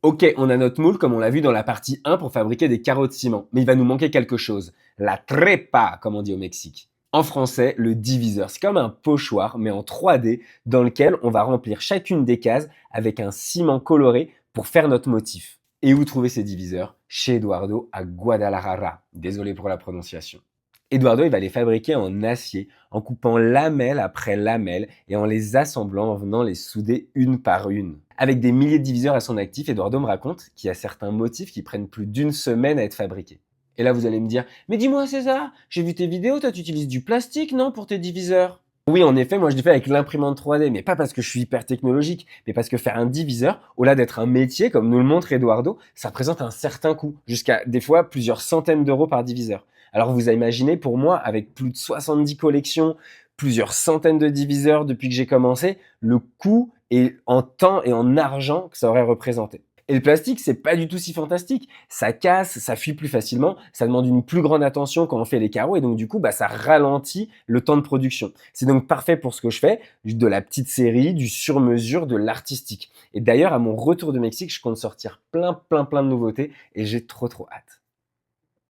Ok, on a notre moule comme on l'a vu dans la partie 1 pour fabriquer des carreaux de ciment, mais il va nous manquer quelque chose. La trepa, comme on dit au Mexique. En français, le diviseur. C'est comme un pochoir, mais en 3D, dans lequel on va remplir chacune des cases avec un ciment coloré pour faire notre motif. Et où trouver ces diviseurs? Chez Eduardo à Guadalajara. Désolé pour la prononciation. Eduardo, il va les fabriquer en acier, en coupant lamelle après lamelle et en les assemblant en venant les souder une par une. Avec des milliers de diviseurs à son actif, Eduardo me raconte qu'il y a certains motifs qui prennent plus d'une semaine à être fabriqués. Et là, vous allez me dire, mais dis-moi César, j'ai vu tes vidéos, toi tu utilises du plastique, non, pour tes diviseurs? Oui, en effet, moi je l'ai fait avec l'imprimante 3D, mais pas parce que je suis hyper technologique, mais parce que faire un diviseur, au-delà d'être un métier, comme nous le montre Eduardo, ça présente un certain coût, jusqu'à des fois plusieurs centaines d'euros par diviseur. Alors vous imaginez, pour moi, avec plus de 70 collections, plusieurs centaines de diviseurs depuis que j'ai commencé, le coût et en temps et en argent que ça aurait représenté. Et le plastique, c'est pas du tout si fantastique. Ça casse, ça fuit plus facilement, ça demande une plus grande attention quand on fait les carreaux et donc du coup, ça ralentit le temps de production. C'est donc parfait pour ce que je fais, de la petite série, du sur-mesure, de l'artistique. Et d'ailleurs, à mon retour de Mexique, je compte sortir plein de nouveautés et j'ai trop hâte.